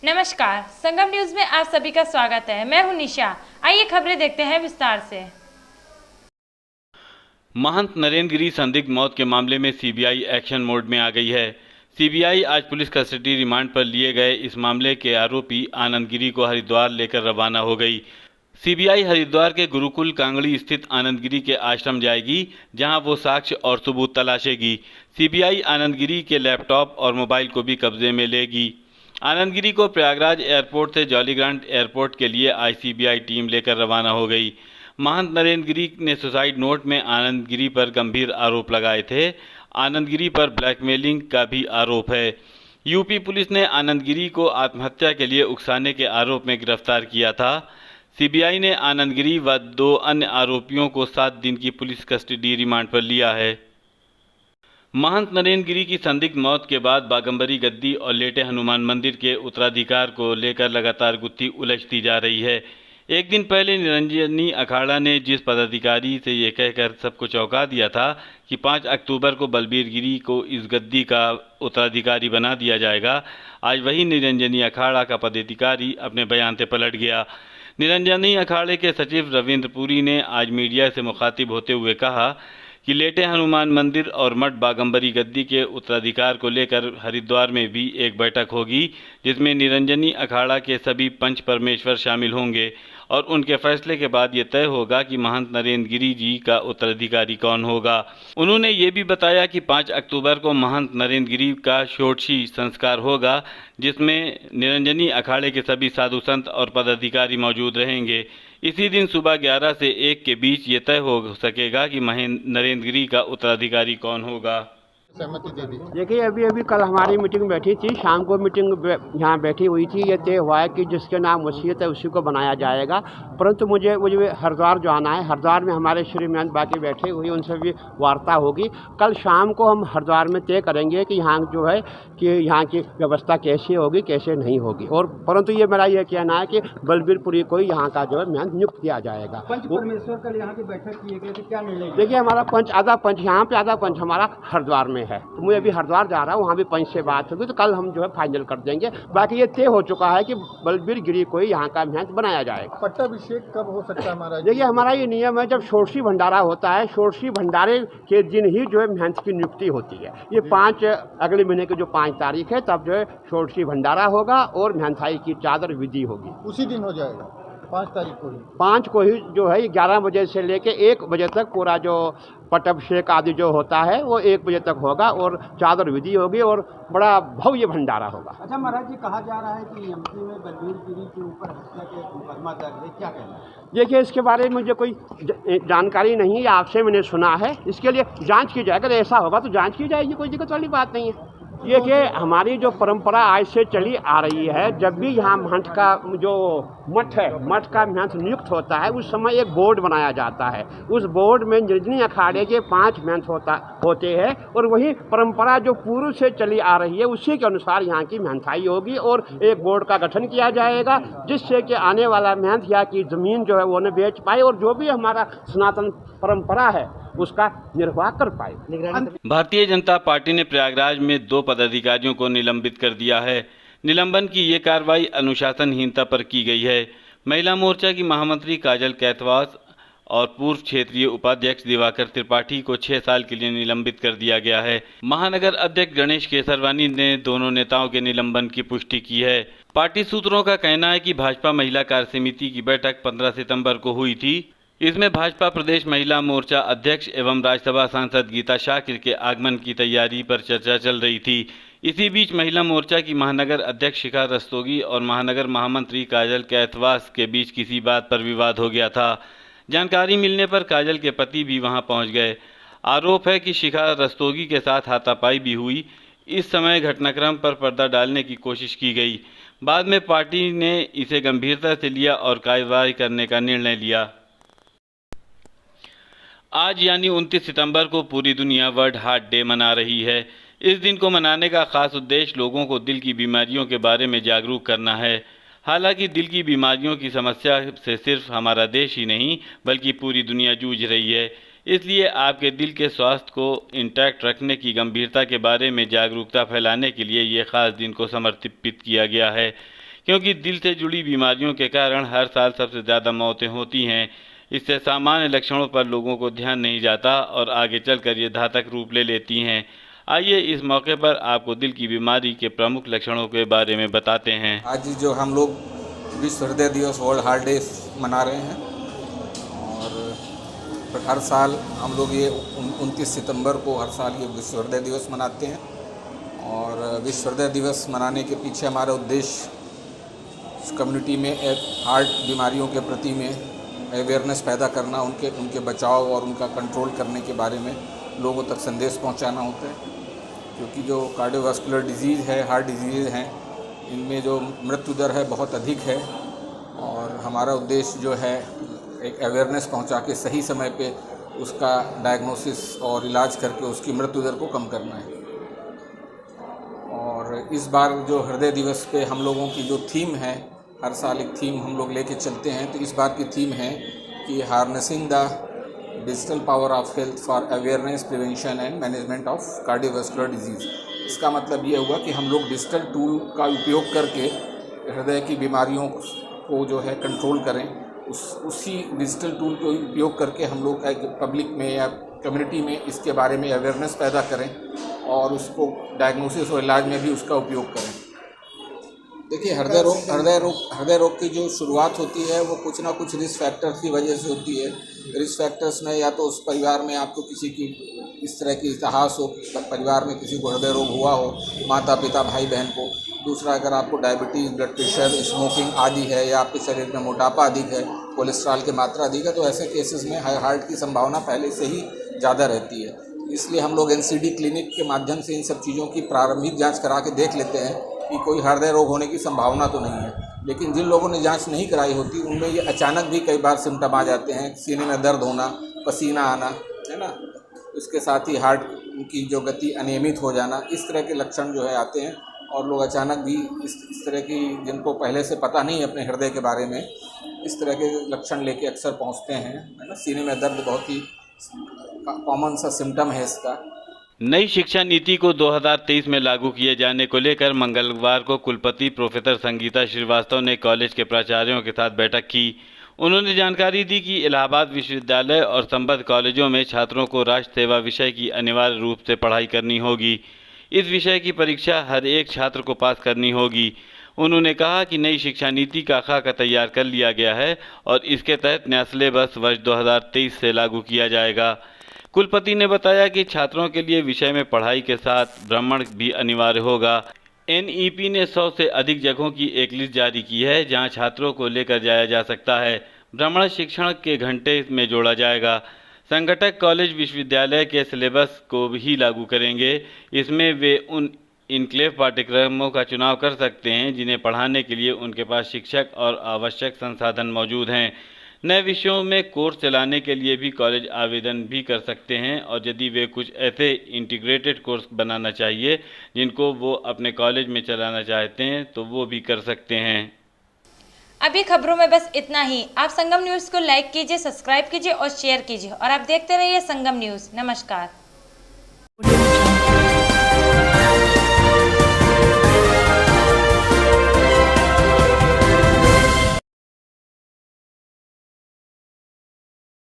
नमस्कार, संगम न्यूज में आप सभी का स्वागत है। मैं हूं निशा। आइए खबरें देखते हैं विस्तार से। महंत नरेंद्र गिरी संदिग्ध मौत के मामले में सीबीआई एक्शन मोड में आ गई है। सीबीआई आज पुलिस कस्टडी रिमांड पर लिए गए इस मामले के आरोपी आनंद गिरी को हरिद्वार लेकर रवाना हो गई। सीबीआई हरिद्वार के गुरुकुल कांगड़ी स्थित आनंद गिरी के आश्रम जाएगी, जहां वो साक्ष्य और सबूत तलाशेगी। सीबीआई आनंद गिरी के लैपटॉप और मोबाइल को भी कब्जे में लेगी। आनंद गिरी को प्रयागराज एयरपोर्ट से जॉलीग्रांट एयरपोर्ट के लिए आज सीबीआई टीम लेकर रवाना हो गई। महंत नरेंद्र गिरी ने सुसाइड नोट में आनंद गिरी पर गंभीर आरोप लगाए थे। आनंद गिरी पर ब्लैकमेलिंग का भी आरोप है। यूपी पुलिस ने आनंद गिरी को आत्महत्या के लिए उकसाने के आरोप में गिरफ्तार किया था। सीबीआई ने आनंद गिरी व 2 अन्य आरोपियों को 7 दिन की पुलिस कस्टडी रिमांड पर लिया है। महंत नरेंद्र गिरी की संदिग्ध मौत के बाद बागंबरी गद्दी और लेटे हनुमान मंदिर के उत्तराधिकार को लेकर लगातार गुत्थी उलझती जा रही है। एक दिन पहले निरंजनी अखाड़ा ने जिस पदाधिकारी से ये कहकर सबको चौंका दिया था कि 5 अक्टूबर को बलबीर गिरी को इस गद्दी का उत्तराधिकारी बना दिया जाएगा, आज वही निरंजनी अखाड़ा का पदाधिकारी अपने बयान से पलट गया। निरंजनी अखाड़े के सचिव रविंद्र पुरी ने आज मीडिया से मुखातिब होते हुए कहा कि लेटे हनुमान मंदिर और मठ बागंबरी गद्दी के उत्तराधिकार को लेकर हरिद्वार में भी एक बैठक होगी, जिसमें निरंजनी अखाड़ा के सभी पंच परमेश्वर शामिल होंगे और उनके फैसले के बाद ये तय होगा कि महंत नरेंद्र गिरी जी का उत्तराधिकारी कौन होगा। उन्होंने ये भी बताया कि 5 अक्टूबर को महंत नरेंद्र गिरी का षोडशी संस्कार होगा, जिसमें निरंजनी अखाड़े के सभी साधु संत और पदाधिकारी मौजूद रहेंगे। इसी दिन सुबह 11 से 1 के बीच ये तय हो सकेगा कि नरेंद्र गिरी का उत्तराधिकारी कौन होगा। सहमति दे दी। देखिए, अभी कल हमारी मीटिंग बैठी थी, शाम को मीटिंग यहाँ बैठी हुई थी। ये तय हुआ है कि जिसके नाम वसीयत है उसी को बनाया जाएगा। परंतु मुझे हरिद्वार जो आना है, हरिद्वार में हमारे श्री महंत बाकी बैठे हुए, उनसे भी वार्ता होगी। कल शाम को हम हरिद्वार में तय करेंगे कि यहाँ जो है कि यहाँ की व्यवस्था कैसे होगी, कैसे नहीं होगी। और परंतु ये मेरा ये कहना है कि बलबीरपुरी को यहाँ का जो है महंत नियुक्त किया जाएगा। पंच परमेश्वर कल यहाँ की बैठक की गई, तो क्या निर्णय? देखिए, हमारा पंच आधा पंच यहाँ पे, आधा पंच हमारा हरिद्वार में है। तो मुझे अभी हरिद्वार जा रहा हूँ, वहाँ भी पंच से बात होगी, तो कल हम जो है फाइनल कर देंगे। बाकी ये तय हो चुका है कि बलबीर गिरी को ही यहाँ का महंत बनाया जाएगा। पट्टाभिषेक कब हो सकता है हमारा? देखिए, हमारा ये नियम है, जब षोडशी भंडारा होता है, षोडशी भंडारे के दिन ही जो है महंत की नियुक्ति होती है। ये 5 अगले महीने की जो 5 तारीख है, तब जो है षोडशी भंडारा होगा और महंताई की चादर विधि होगी। उसी दिन हो जाएगा, 5 तारीख को ही। 5 को ही जो है 11 बजे से लेके 1 बजे तक पूरा जो पट्टाभिषेक आदि जो होता है वो 1 बजे तक होगा और चादर विधि होगी और बड़ा भव्य भंडारा होगा। अच्छा महाराज जी, कहा जा रहा है कि एमपी में बलबीर गिरी के ऊपर हत्या के मुकदमा दर्ज है, क्या कहना है? देखिए, इसके बारे में मुझे कोई जानकारी नहीं है, आपसे मैंने सुना है। इसके लिए जांच की जाए, अगर ऐसा होगा तो जांच की जाएगी, कोई दिक्कत वाली बात नहीं है। ये कि हमारी जो परंपरा आज से चली आ रही है, जब भी यहाँ महंत का जो मठ है, मठ का महंत नियुक्त होता है, उस समय एक बोर्ड बनाया जाता है। उस बोर्ड में निरंजनी अखाड़े के 5 महंत होते हैं और वही परंपरा जो पूर्व से चली आ रही है, उसी के अनुसार यहाँ की महंताई होगी और एक बोर्ड का गठन किया जाएगा, जिससे कि आने वाला महंत यहाँ की ज़मीन जो है वो न बेच पाए और जो भी हमारा सनातन परंपरा है उसका निर्वाह कर पाए। भारतीय जनता पार्टी ने प्रयागराज में 2 पदाधिकारियों को निलंबित कर दिया है। निलंबन की ये कार्रवाई अनुशासनहीनता पर की गई है। महिला मोर्चा की महामंत्री काजल कैथवास और पूर्व क्षेत्रीय उपाध्यक्ष दिवाकर त्रिपाठी को 6 साल के लिए निलंबित कर दिया गया है। महानगर अध्यक्ष गणेश केसरवानी ने दोनों नेताओं के निलंबन की पुष्टि की है। पार्टी सूत्रों का कहना है कि भाजपा महिला कार्य समिति की बैठक 15 सितंबर को हुई थी। इसमें भाजपा प्रदेश महिला मोर्चा अध्यक्ष एवं राज्यसभा सांसद गीता शाकिर के आगमन की तैयारी पर चर्चा चल रही थी। इसी बीच महिला मोर्चा की महानगर अध्यक्ष शिखा रस्तोगी और महानगर महामंत्री काजल कैथवास के बीच किसी बात पर विवाद हो गया था। जानकारी मिलने पर काजल के पति भी वहां पहुंच गए। आरोप है कि शिखा रस्तोगी के साथ हाथापाई भी हुई। इस समय घटनाक्रम पर पर्दा डालने की कोशिश की गई। बाद में पार्टी ने इसे गंभीरता से लिया और कार्रवाई करने का निर्णय लिया। आज यानी 29 सितंबर को पूरी दुनिया वर्ल्ड हार्ट डे मना रही है। इस दिन को मनाने का खास उद्देश्य लोगों को दिल की बीमारियों के बारे में जागरूक करना है। हालांकि दिल की बीमारियों की समस्या से सिर्फ हमारा देश ही नहीं बल्कि पूरी दुनिया जूझ रही है। इसलिए आपके दिल के स्वास्थ्य को इंटैक्ट रखने की गंभीरता के बारे में जागरूकता फैलाने के लिए ये खास दिन को समर्पित किया गया है। क्योंकि दिल से जुड़ी बीमारियों के कारण हर साल सबसे ज़्यादा मौतें होती हैं। इससे सामान्य लक्षणों पर लोगों को ध्यान नहीं जाता और आगे चलकर ये घातक रूप ले लेती हैं। आइए इस मौके पर आपको दिल की बीमारी के प्रमुख लक्षणों के बारे में बताते हैं। आज जो हम लोग विश्व हृदय दिवस वर्ल्ड हार्ट डे मना रहे हैं और हर साल हम लोग ये 29 सितंबर को हर साल ये विश्व हृदय दिवस मनाते हैं। और विश्व हृदय दिवस मनाने के पीछे हमारा उद्देश्य कम्युनिटी में हार्ट बीमारियों के प्रति में अवेयरनेस पैदा करना, उनके बचाव और उनका कंट्रोल करने के बारे में लोगों तक संदेश पहुंचाना होता है। क्योंकि जो कार्डियोवास्कुलर डिजीज़ है, हार्ट डिजीज़ हैं, इनमें जो मृत्यु दर है बहुत अधिक है और हमारा उद्देश्य जो है एक अवेयरनेस पहुंचा के सही समय पे उसका डायग्नोसिस और इलाज करके उसकी मृत्यु दर को कम करना है। और इस बार जो हृदय दिवस पे हम लोगों की जो थीम है, हर साल एक थीम हम लोग लेके चलते हैं, तो इस बार की थीम है कि harnessing the digital power of health for awareness, prevention and management of cardiovascular disease. इसका मतलब ये हुआ कि हम लोग डिजिटल टूल का उपयोग करके हृदय की बीमारियों को जो है कंट्रोल करें। उसी डिजिटल टूल को उपयोग करके हम लोग पब्लिक में या कम्युनिटी में इसके बारे में अवेयरनेस पैदा करें और उसको डायग्नोसिस और इलाज में भी उसका उपयोग करें। देखिए, हृदय रोग की जो शुरुआत होती है वो कुछ ना कुछ रिस्क फैक्टर्स की वजह से होती है। रिस्क फैक्टर्स में या तो उस परिवार में आपको किसी की इस तरह की इतिहास हो, परिवार में किसी को हृदय रोग हुआ हो, माता पिता भाई बहन को। दूसरा, अगर आपको डायबिटीज़, ब्लड प्रेशर, स्मोकिंग आदि है या आपके शरीर में मोटापा अधिक है, कोलेस्ट्रॉल की मात्रा अधिक है, तो ऐसे केसेस में हार्ट की संभावना पहले से ही ज़्यादा रहती है। इसलिए हम लोग NCD क्लिनिक के माध्यम से इन सब चीज़ों की प्रारंभिक जाँच करा के देख लेते हैं कि कोई हृदय रोग होने की संभावना तो नहीं है। लेकिन जिन लोगों ने जांच नहीं कराई होती उनमें ये अचानक भी कई बार सिम्टम आ जाते हैं, सीने में दर्द होना, पसीना आना, है ना, इसके साथ ही हार्ट की जो गति अनियमित हो जाना, इस तरह के लक्षण जो है आते हैं। और लोग अचानक भी इस तरह की, जिनको पहले से पता नहीं है अपने हृदय के बारे में, इस तरह के लक्षण लेके अक्सर पहुँचते हैं, है ना। सीने में दर्द बहुत ही कॉमन सा सिम्टम है इसका। नई शिक्षा नीति को 2023 में लागू किए जाने को लेकर मंगलवार को कुलपति प्रोफेसर संगीता श्रीवास्तव ने कॉलेज के प्राचार्यों के साथ बैठक की। उन्होंने जानकारी दी कि इलाहाबाद विश्वविद्यालय और संबद्ध कॉलेजों में छात्रों को राष्ट्र सेवा विषय की अनिवार्य रूप से पढ़ाई करनी होगी। इस विषय की परीक्षा हर एक छात्र को पास करनी होगी। उन्होंने कहा कि नई शिक्षा नीति का खाका तैयार कर लिया गया है और इसके तहत नया सिलेबस वर्ष 2023 से लागू किया जाएगा। कुलपति ने बताया कि छात्रों के लिए विषय में पढ़ाई के साथ भ्रमण भी अनिवार्य होगा। NEP ने 100 से अधिक जगहों की एक लिस्ट जारी की है जहां छात्रों को लेकर जाया जा सकता है। भ्रमण शिक्षण के घंटे में जोड़ा जाएगा। संगठक कॉलेज विश्वविद्यालय के सिलेबस को भी लागू करेंगे। इसमें वे उन इनक्लेव पाठ्यक्रमों का चुनाव कर सकते हैं जिन्हें पढ़ाने के लिए उनके पास शिक्षक और आवश्यक संसाधन मौजूद हैं। नए विषयों में कोर्स चलाने के लिए भी कॉलेज आवेदन भी कर सकते हैं और यदि वे कुछ ऐसे इंटीग्रेटेड कोर्स बनाना चाहिए जिनको वो अपने कॉलेज में चलाना चाहते हैं तो वो भी कर सकते हैं। अभी खबरों में बस इतना ही। आप संगम न्यूज़ को लाइक कीजिए, सब्सक्राइब कीजिए और शेयर कीजिए और आप देखते रहिए संगम न्यूज़। नमस्कार।